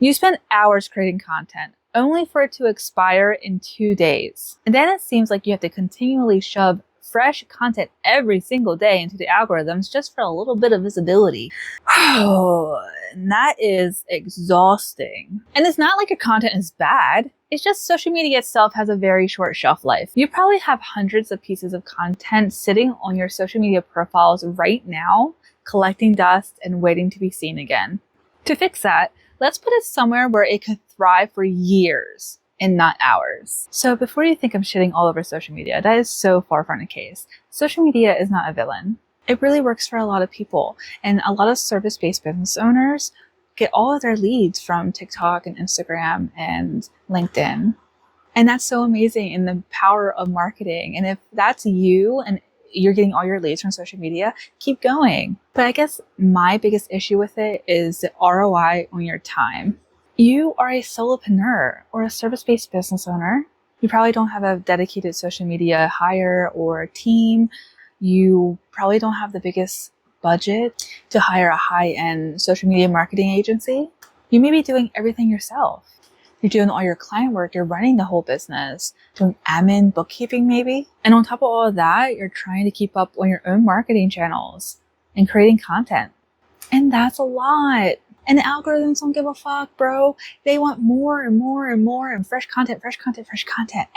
You spend hours creating content only for it to expire in 2 days. And then it seems like you have to continually shove fresh content every single day into the algorithms just for a little bit of visibility. Oh, that is exhausting. And it's not like your content is bad. It's just social media itself has a very short shelf life. You probably have hundreds of pieces of content sitting on your social media profiles right now, collecting dust and waiting to be seen again. To fix that, let's put it somewhere where it could thrive for years and not hours. So before you think I'm shitting all over social media, that is so far from the case. Social media is not a villain. It really works for a lot of people, and a lot of service-based business owners get all of their leads from TikTok and Instagram and LinkedIn. And that's so amazing in the power of marketing. And if that's you and you're getting all your leads from social media, keep going. But I guess my biggest issue with it is the ROI on your time. You are a solopreneur or a service-based business owner. You probably don't have a dedicated social media hire or team. You probably don't have the biggest budget to hire a high-end social media marketing agency. You may be doing everything yourself. You're doing all your client work, you're running the whole business, doing admin, bookkeeping maybe. And on top of all of that, you're trying to keep up on your own marketing channels and creating content. And that's a lot. And the algorithms don't give a fuck, bro. They want more and more and more and fresh content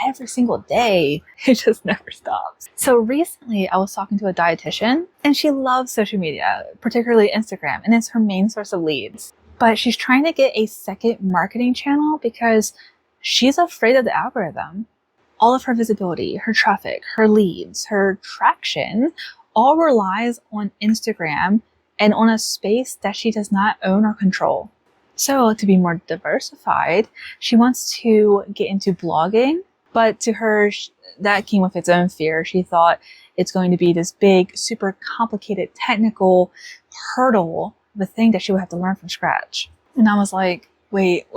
every single day. It just never stops. So recently I was talking to a dietitian and she loves social media, particularly Instagram, and it's her main source of leads. But she's trying to get a second marketing channel because she's afraid of the algorithm. All of her visibility, her traffic, her leads, her traction all relies on Instagram and on a space that she does not own or control. So to be more diversified, she wants to get into blogging, but to her, that came with its own fear. She thought it's going to be this big, super complicated technical hurdle, the thing that she would have to learn from scratch. And I was like, wait.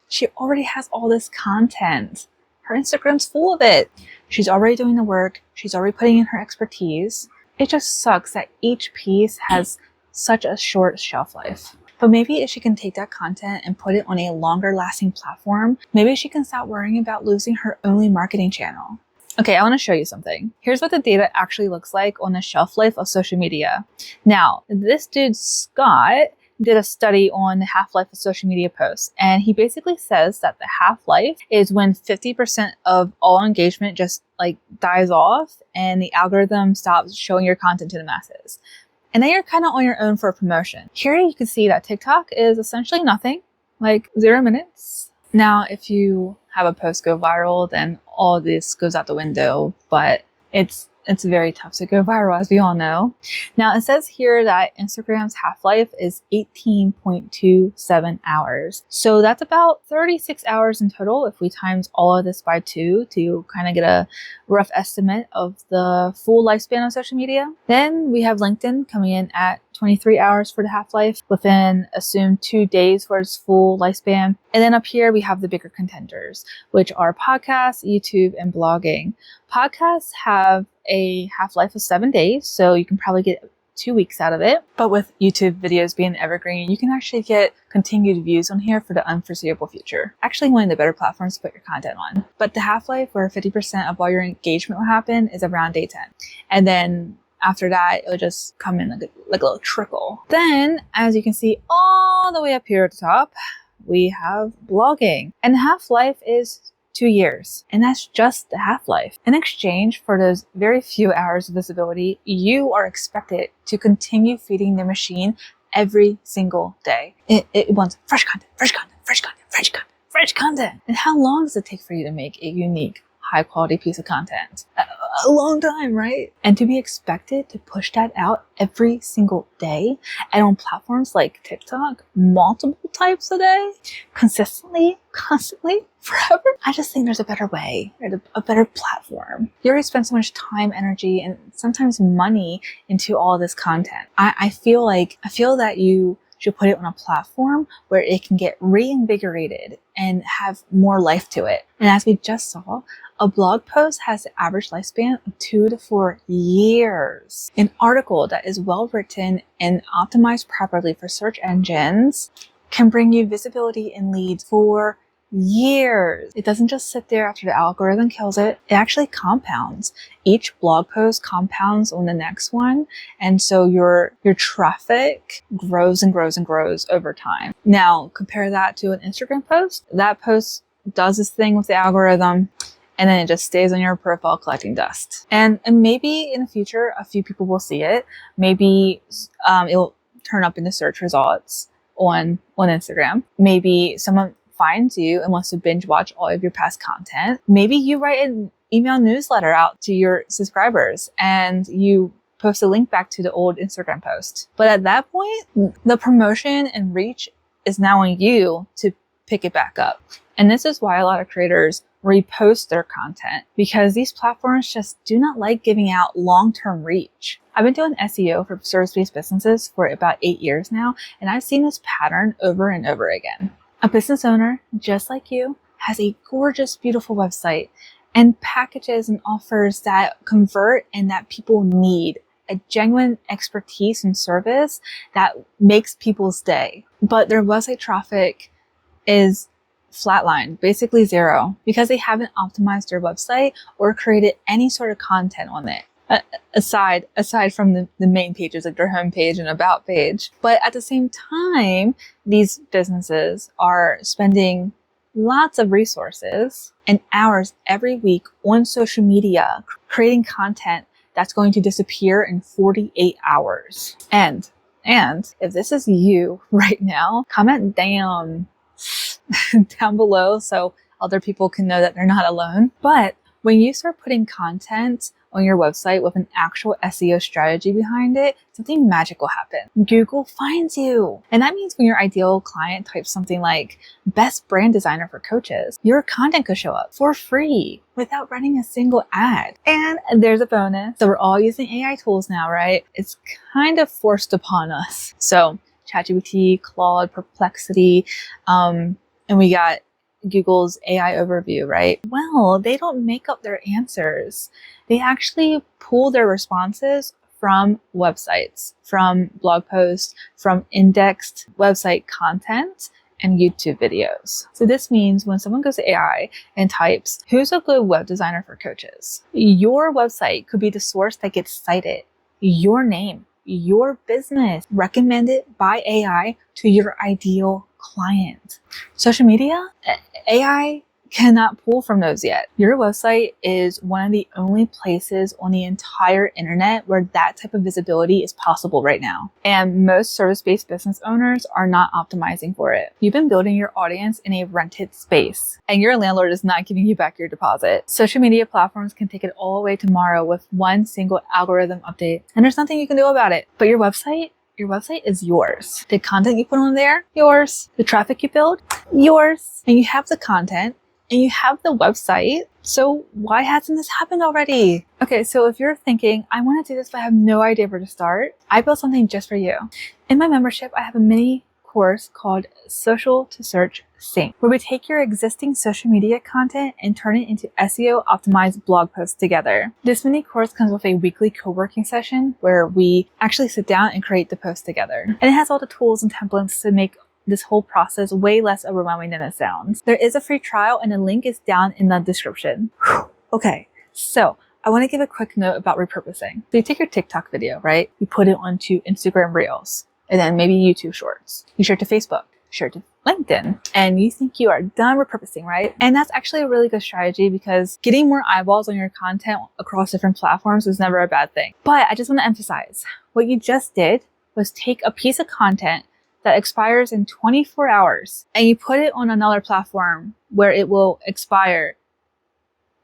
She already has all this content. Her Instagram's full of it. She's already doing the work. She's already putting in her expertise. It just sucks that each piece has such a short shelf life. But maybe if she can take that content and put it on a longer lasting platform, maybe she can stop worrying about losing her only marketing channel. Okay, I want to show you something. Here's what the data actually looks like on the shelf life of social media. Now, this dude, Scott, did a study on the half-life of social media posts. And he basically says that the half-life is when 50% of all engagement just dies off and the algorithm stops showing your content to the masses. And then you're kind of on your own for a promotion. Here you can see that TikTok is essentially nothing, 0 minutes. Now, if you have a post go viral, then all this goes out the window, but it's very tough to go viral, as we all know. Now, it says here that Instagram's half-life is 18.27 hours. So that's about 36 hours in total if we times all of this by 2 to kind of get a rough estimate of the full lifespan of social media. Then we have LinkedIn coming in at 23 hours for the half-life within assumed 2 days for its full lifespan. And then up here we have the bigger contenders, which are podcasts, YouTube, and blogging. Podcasts have a half-life of 7 days, so you can probably get 2 weeks out of it. But with YouTube videos being evergreen, you can actually get continued views on here for the unforeseeable future. Actually one of the better platforms to put your content on. But the half-life where 50% of all your engagement will happen is around day 10. And then after that, it'll just come in like a little trickle. Then, as you can see all the way up here at the top, we have blogging. And the half-life is 2 years. And that's just the half-life. In exchange for those very few hours of visibility, you are expected to continue feeding the machine every single day. It wants fresh content. And how long does it take for you to make a unique, high-quality piece of content? A long time, right? And to be expected to push that out every single day and on platforms like TikTok, multiple types a day, consistently, constantly, forever. I just think there's a better way, or a better platform. You already spend so much time, energy, and sometimes money into all this content. I feel that you should put it on a platform where it can get reinvigorated and have more life to it. And as we just saw, a blog post has an average lifespan of 2 to 4 years. An article that is well written and optimized properly for search engines can bring you visibility and leads for years. It doesn't just sit there after the algorithm kills it. It actually compounds. Each blog post compounds on the next one. And so your traffic grows and grows and grows over time. Now, compare that to an Instagram post. That post does this thing with the algorithm, and then it just stays on your profile collecting dust. And maybe in the future, a few people will see it. Maybe it will turn up in the search results on Instagram. Maybe someone finds you and wants to binge watch all of your past content. Maybe you write an email newsletter out to your subscribers and you post a link back to the old Instagram post. But at that point, the promotion and reach is now on you to pick it back up. And this is why a lot of creators repost their content, because these platforms just do not like giving out long-term reach. I've been doing SEO for service-based businesses for about 8 years now, and I've seen this pattern over and over again. A business owner, just like you, has a gorgeous, beautiful website and packages and offers that convert and that people need, a genuine expertise and service that makes people's day. But their website traffic is flatlined, basically zero, because they haven't optimized their website or created any sort of content on it. Aside from the main pages, like their homepage and about page. But at the same time, these businesses are spending lots of resources and hours every week on social media, creating content that's going to disappear in 48 hours. And if this is you right now, comment down below so other people can know that they're not alone. But when you start putting content on your website with an actual SEO strategy behind it, something magical happens. Google finds you. And that means when your ideal client types something like best brand designer for coaches, your content could show up for free without running a single ad. And there's a bonus. So we're all using AI tools now, right? It's kind of forced upon us. So ChatGPT, Claude, Perplexity, and we got Google's AI overview, right? Well, they don't make up their answers. They actually pull their responses from websites, from blog posts, from indexed website content, and YouTube videos. So this means when someone goes to AI and types, who's a good web designer for coaches? Your website could be the source that gets cited. Your name, your business, recommended by AI to your ideal client. Social media, AI cannot pull from those yet. Your website is one of the only places on the entire internet where that type of visibility is possible right now. And most service-based business owners are not optimizing for it. You've been building your audience in a rented space, and your landlord is not giving you back your deposit. Social media platforms can take it all away tomorrow with one single algorithm update, and there's nothing you can do about it. But your website is yours. The content you put on there, yours. The traffic you build, yours. And you have the content and you have the website. So why hasn't this happened already? Okay, so if you're thinking, I want to do this, but I have no idea where to start, I built something just for you. In my membership, I have a mini course called Social to Search Sync, where we take your existing social media content and turn it into SEO optimized blog posts together. This mini course comes with a weekly co-working session where we actually sit down and create the post together. And it has all the tools and templates to make this whole process way less overwhelming than it sounds. There is a free trial and the link is down in the description. Okay, so I want to give a quick note about repurposing. So you take your TikTok video, right? You put it onto Instagram Reels and then maybe YouTube Shorts. You share it to Facebook, share it to LinkedIn, and you think you are done repurposing, right? And that's actually a really good strategy because getting more eyeballs on your content across different platforms is never a bad thing. But I just want to emphasize, what you just did was take a piece of content that expires in 24 hours and you put it on another platform where it will expire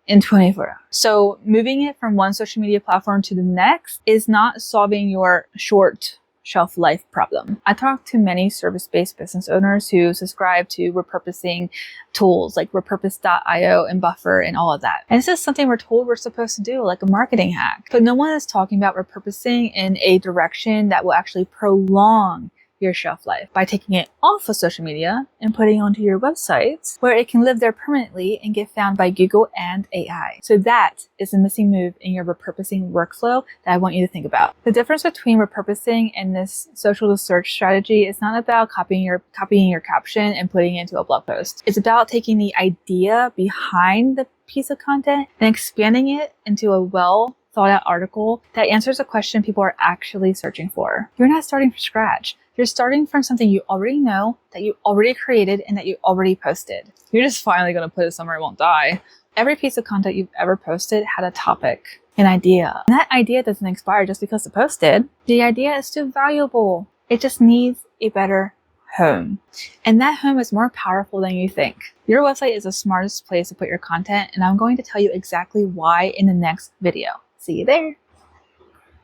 in 24 hours. So moving it from one social media platform to the next is not solving your short shelf life problem. I talked to many service-based business owners who subscribe to repurposing tools like repurpose.io and Buffer and all of that. And this is something we're told we're supposed to do, like a marketing hack. But no one is talking about repurposing in a direction that will actually prolong your shelf life by taking it off of social media and putting it onto your website where it can live there permanently and get found by Google and AI. So that is the missing move in your repurposing workflow that I want you to think about. The difference between repurposing and this social search strategy is not about copying your caption and putting it into a blog post. It's about taking the idea behind the piece of content and expanding it into a well thought out article that answers a question people are actually searching for. You're not starting from scratch. You're starting from something you already know, that you already created, and that you already posted. You're just finally going to put it somewhere it won't die. Every piece of content you've ever posted had a topic, an idea. And that idea doesn't expire just because it's posted. The idea is still valuable. It just needs a better home. And that home is more powerful than you think. Your website is the smartest place to put your content, and I'm going to tell you exactly why in the next video. See you there.